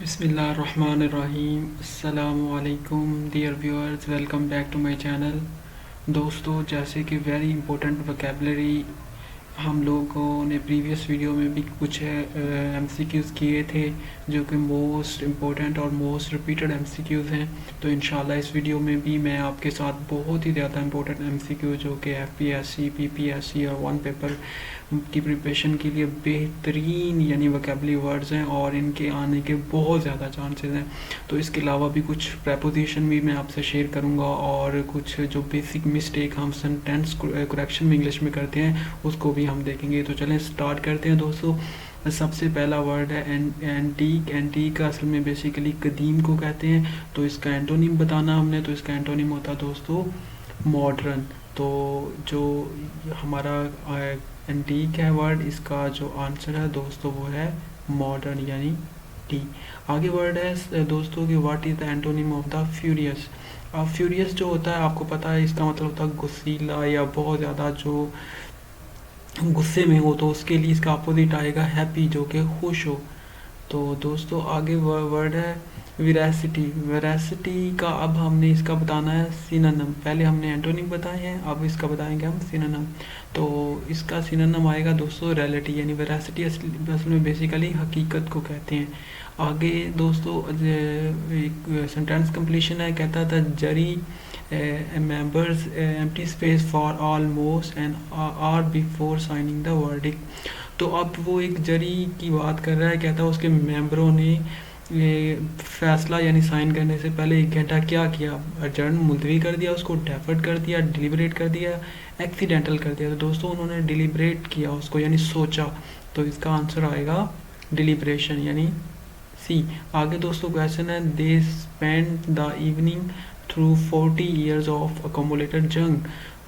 बिस्मिल्लाहिर्रहमानिर्रहीम अस्सलामुअलैकुम dear viewers, welcome back to my channel. दोस्तों, जैसे कि वेरी इंपॉर्टेंट वोकेबलरी हम लोगों ने प्रीवियस वीडियो में भी कुछ एमसीक्यूज़ किए थे जो कि मोस्ट इम्पोर्टेंट और मोस्ट रिपीटेड एमसीक्यूज़ हैं। तो इंशाल्लाह इस वीडियो में भी मैं आपके साथ बहुत ही ज़्यादा इंपॉर्टेंट एमसीक्यू जो कि एफपीएससी, पीपीएससी और वन पेपर की प्रिपरेशन के लिए बेहतरीन यानी वोकेबलरी वर्ड्स हैं और इनके आने के बहुत ज़्यादा चांसेस हैं। तो इसके अलावा भी कुछ प्रेपोजिशन भी मैं आपसे शेयर करूंगा और कुछ जो बेसिक मिस्टेक हम सेंटेंस करेक्शन में इंग्लिश में करते हैं उसको भी हम देखेंगे। तो चलें स्टार्ट करते हैं दोस्तों। सबसे पहला वर्ड है एंटीक। एंटीक का असल में बेसिकली कदीम को कहते हैं। तो इसका एंटोनिम बताना हमने, तो इसका एंटोनिम होता है दोस्तों मॉडर्न। तो जो हमारा एंटीक है वर्ड, इसका जो आंसर है दोस्तों वो है मॉडर्न यानी टी। आगे वर्ड है दोस्तों कि what is the antonym of the furious. Furious जो होता है आपको पता है इसका मतलब होता है गुस्सीला या बहुत ज़्यादा जो गुस्से में हो, तो उसके लिए इसका अपोजिट आएगा हैप्पी जो कि खुश हो। तो दोस्तों आगे वर्ड है विरासिटी। विरासिटी का अब हमने इसका बताना है सिनोनिम। पहले हमने एंटोनिम बताए हैं, अब इसका बताएंगे हम सिनोनिम। तो इसका सिनोनिम आएगा दोस्तों रियलिटी यानी वेरासिटी असल में बेसिकली हकीकत को कहते हैं। आगे दोस्तों एक सेंटेंस कंप्लीशन है, कहता था jury members empty space for almost an hour before signing the verdict. तो अब वो एक जरी की बात कर रहा है, कहता है उसके मेंबरों ने ये फैसला यानी साइन करने से पहले 1 घंटा क्या किया, अर्जेंट मुलतवी कर दिया, उसको डेफर्ड कर दिया, डिलिबरेट कर दिया, एक्सीडेंटल कर दिया। तो दोस्तों उन्होंने डिलिबरेट किया उसको यानी सोचा। तो इसका आंसर आएगा डिलिब्रेशन यानी सी। आगे दोस्तों क्वेश्चन है they spend the evening through 40 years of accumulated जंग।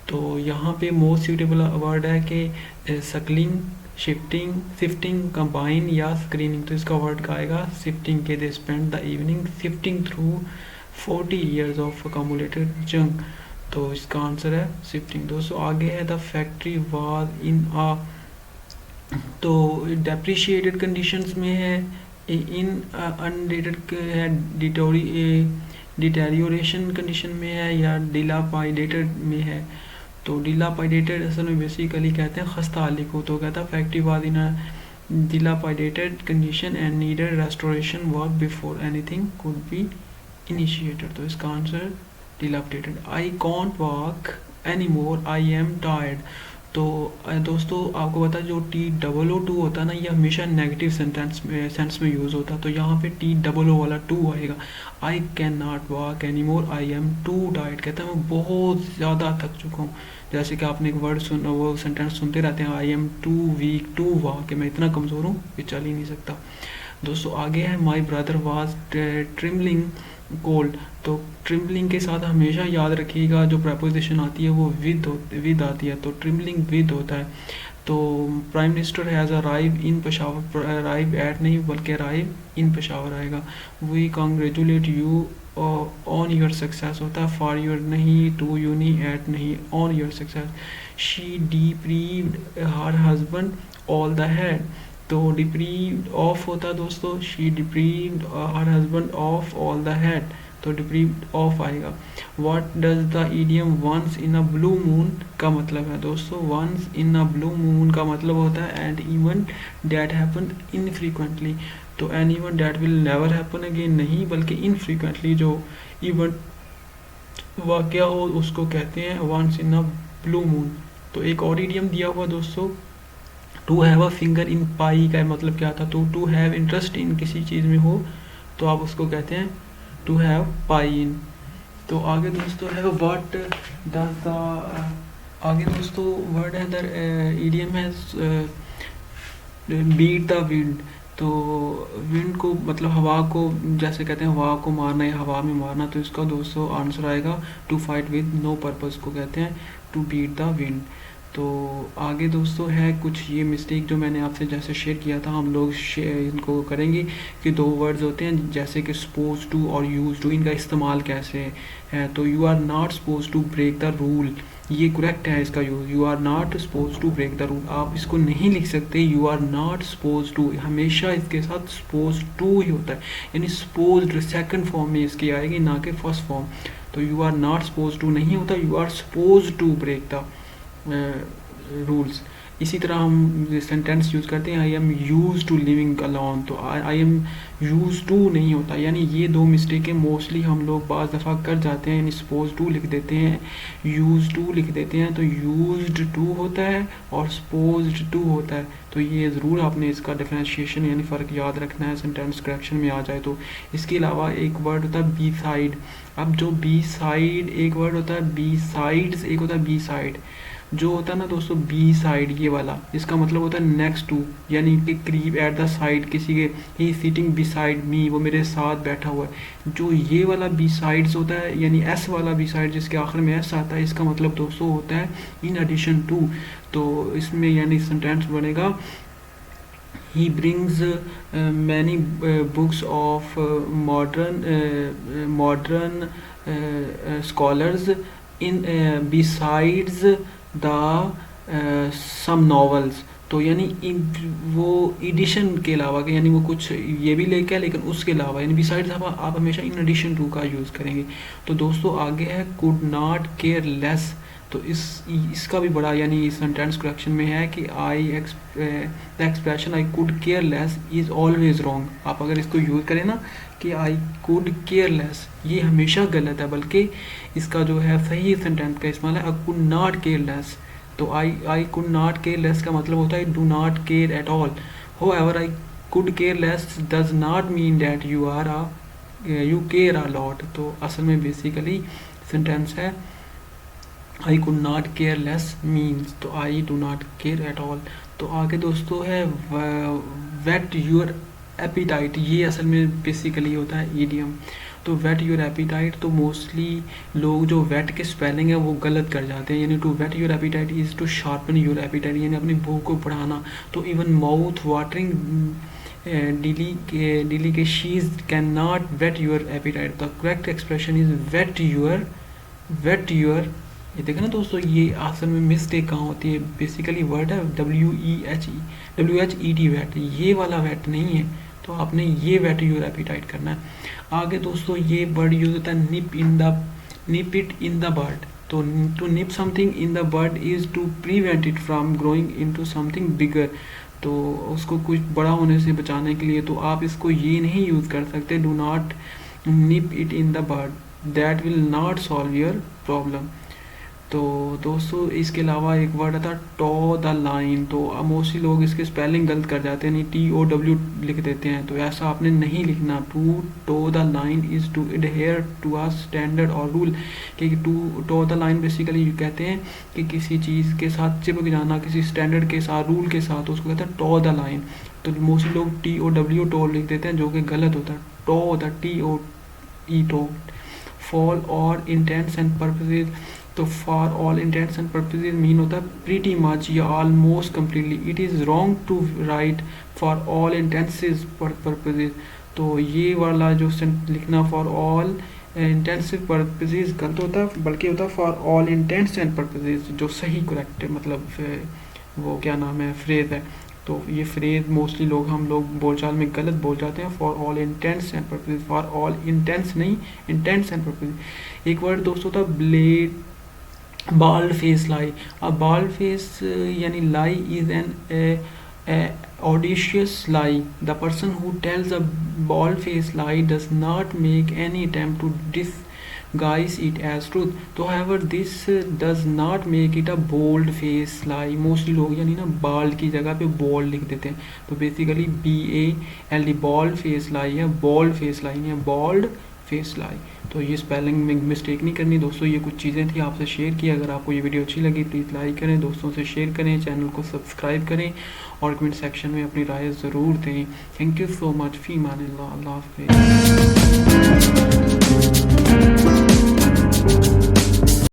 तो यहाँ पे मोस्ट सूटेबल वर्ड है कि सकलिंग, शिफ्टिंग, सिफ्टिंग, कंबाइन या स्क्रीनिंग। तो इसका वर्ड का आएगा सिफ्टिंग के they spend the evening sifting through 40 years of accumulated जंग। तो इसका आंसर है सिफ्टिंग। दोस्तों आगे है द फैक्ट्री वाज इन आ। तो डेप्रिशिएटेड कंडीशंस में है, इन अनडेटेड है, डिटेरियोरेशन कंडीशन में है या डिलापाइडेटेड में है। तो डिलापाइडेटेड असल में बेसिकली कहते हैं खस्ता हाली को। तो कहता है factory was in a dilapidated condition and needed restoration work before anything could be initiated. तो इसका answer dilapidated. I can't walk any more I am tired. तो दोस्तों आपको पता है जो TOO होता है ना, ये हमेशा नेगेटिव सेंस में यूज़ होता है। तो यहाँ पे TOO वाला टू आएगा। I can not walk any more I am to tired, कहता है मैं बहुत ज़्यादा थक चुका हूँ। जैसे कि आपने एक वर्ड वो सेंटेंस सुनते रहते हैं, I am too weak to walk, मैं इतना कमज़ोर हूँ कि चल ही नहीं सकता। दोस्तों आगे है my brother was trembling cold. तो ट्रिम्बलिंग के साथ हमेशा याद रखिएगा जो प्रपोजिशन आती है वो विद आती है। तो ट्रिम्बलिंग विद होता है। तो prime minister has arrive in Peshawar, arrive at नहीं बल्कि अराइव इन पेशावर आएगा। We congratulate you on your success होता है, फॉर योर नहीं, टू यू नहीं, एट नहीं, on your success. She deprived her husband all the head. तो डिप्रीव्ड ऑफ होता है दोस्तों, she deprived her husband of all the head. तो डिप्रीव्ड ऑफ आएगा। What does the idiom once in a blue moon का मतलब है दोस्तों, once in a blue moon का मतलब होता है an event that happen infrequently. तो an event that will never happen again नहीं बल्कि इनफ्रीक्वेंटली जो इवेंट वाकया हो उसको कहते हैं once in a blue moon. तो एक और इडियम दिया हुआ दोस्तों, to have a finger in pie का मतलब क्या था। तो टू हैव इंटरेस्ट इन किसी चीज़ में हो तो आप उसको कहते हैं टू हैव पाई इन। तो आगे दोस्तों है व्हाट डज द, आगे दोस्तों वर्ड है द इडियम है बीट द विंड। तो विंड को मतलब हवा को जैसे कहते हैं हवा को मारना या हवा में मारना। तो इसका दोस्तों आंसर आएगा to fight with no purpose को कहते हैं टू बीट द विंड। तो आगे दोस्तों है कुछ ये मिस्टेक जो मैंने आपसे जैसे शेयर किया था, हम लोग इनको करेंगे कि दो वर्ड्स होते हैं जैसे कि सपोज टू और यूज टू, इनका इस्तेमाल कैसे है। तो you are not suppose to break the rule, ये करेक्ट है इसका use. You are not suppose to break the rule, आप इसको नहीं लिख सकते you are not suppose to, हमेशा इसके साथ सपोज टू ही होता है, यानी सपोज सेकंड फॉर्म में इसकी आएगी, ना कि फर्स्ट फॉर्म। तो you are not suppose to नहीं होता, you are suppose to break the rules. इसी तरह हम सेंटेंस यूज़ करते हैं I am use to living alone, तो आई एम यूज टू नहीं होता। यानी ये दो मिस्टेकें मोस्टली हम लोग बाज़ दफ़ा कर जाते हैं, यानी सपोज टू लिख देते हैं, यूज टू लिख देते हैं। तो यूज्ड टू होता है और सपोज्ड टू होता है। तो ये ज़रूर आपने इसका डिफरेंशिएशन यानी फ़र्क याद रखना है सेंटेंस करेक्शन में आ जाए तो। इसके अलावा एक वर्ड होता है बी साइड। अब जो बी साइड एक वर्ड होता है, बी साइड्स एक होता है बी साइड। जो होता है ना दोस्तों बी साइड ये वाला, इसका मतलब होता है नेक्स्ट टू, यानी कि करीब, एट द साइड, किसी के, ही सिटिंग बिसाइड मी, वो मेरे साथ बैठा हुआ है। जो ये वाला बी साइड्स होता है यानी एस वाला बी साइड जिसके आखिर में एस आता है, इसका मतलब दोस्तों होता है इन एडिशन टू। तो इसमें यानी सेंटेंस बनेगा he brings many books of modern scholars in besides the some novels. तो यानी वो एडिशन के अलावा के, यानी वो कुछ ये भी लेके है लेकिन उसके अलावा, यानी बिसाइड्स आप हमेशा इन एडिशन टू का यूज़ करेंगे। तो दोस्तों आगे है कुड नॉट केयर लेस। तो इसका भी बड़ा यानी सेंटेंस करेक्शन में है कि the expression I could care less is always wrong. आप अगर इसको यूज़ करें ना कि आई कुड केयर लेस, ये हमेशा गलत है, बल्कि इसका जो है सही सेंटेंस का इस्तेमाल है I could not care less. तो I could not care less का मतलब होता है do not care at all. However I could care less does not mean that you care a lot. तो असल में बेसिकली सेंटेंस है I could not care less means तो I do not care at all. तो आगे दोस्तों है wait your appetite, ये असल में बेसिकली होता है ईडियम। तो वेट योर एपिटाइट, तो मोस्टली लोग जो वेट के स्पेलिंग है वो गलत कर जाते हैं, यानी to whet your appetite is to sharpen your appetite, यानी अपनी भूख को बढ़ाना। तो even mouth watering delicacies can not whet your appetite. The correct expression is whet your. ये देखो ना दोस्तों, ये असल में मिस्टेक कहाँ होती है, बेसिकली वर्ड है WHET वेट, ये वाला वेट नहीं है। तो आपने ये वेट योर एपिटाइट करना है। आगे दोस्तों ये वर्ड यूज होता है nip it in the bird. तो to nip something in the bird is to prevent it from growing into something bigger. तो उसको कुछ बड़ा होने से बचाने के लिए तो आप इसको ये नहीं यूज़ कर सकते do not nib it in the bird, that will not solve your problem. तो दोस्तों इसके अलावा एक वर्ड आता है टॉ द लाइन। तो मोस्टली लोग इसके स्पेलिंग गलत कर जाते हैं, नहीं TOW लिख देते हैं। तो ऐसा आपने नहीं लिखना। To toe the line is to adhere to a standard और रूल। क्योंकि to toe the line basically कहते हैं कि किसी चीज़ के साथ चिपक जाना, किसी स्टैंडर्ड के साथ, रूल के साथ, उसको कहते हैं टॉ द लाइन। तो मोस्टली लोग TOW टॉ लिख देते हैं, जो कि गलत होता है। Toe the TOE toe. For all और इंटेंट्स एंड पर्पसेज। तो for all intents and purposes mean होता है प्रीटी मच या almost completely. It is wrong to write for all intents purposes. तो ये वाला जो लिखना फॉर ऑल इंटेंसिव पर्पसेज गलत होता है, बल्कि होता है for all intents and purposes, जो सही करेक्ट है, मतलब वो क्या नाम है, फ्रेज है। तो ये फ्रेज मोस्टली हम लोग बोलचाल में गलत बोल जाते हैं, for all intents and purposes, for all intends नहीं, इंटेंट्स एंड पर्पसेज। एक वर्ड दोस्तों था ब्लेड बाल्ड फेस लाई। अ बाल्ड फेस यानी लाई is an audacious lie. The person who tells a bald face lie does not make any attempt to disguise it as truth. So however this does not make it a bold face lie. Mostly लोग यानी ना bald की जगह पे bold लिख देते हैं। तो बेसिकली BALD बॉल्ड फेस लाई है, बोल्ड फेस लाई है, बॉल्ड फेस लाई। तो ये स्पेलिंग में मिस्टेक नहीं करनी दोस्तों। ये कुछ चीज़ें थी आपसे शेयर की। अगर आपको ये वीडियो अच्छी लगी प्लीज़ लाइक करें, दोस्तों से शेयर करें, चैनल को सब्सक्राइब करें और कमेंट सेक्शन में अपनी राय ज़रूर दें। Thank you so much. फी मान अल्लाह हाफ़िज़।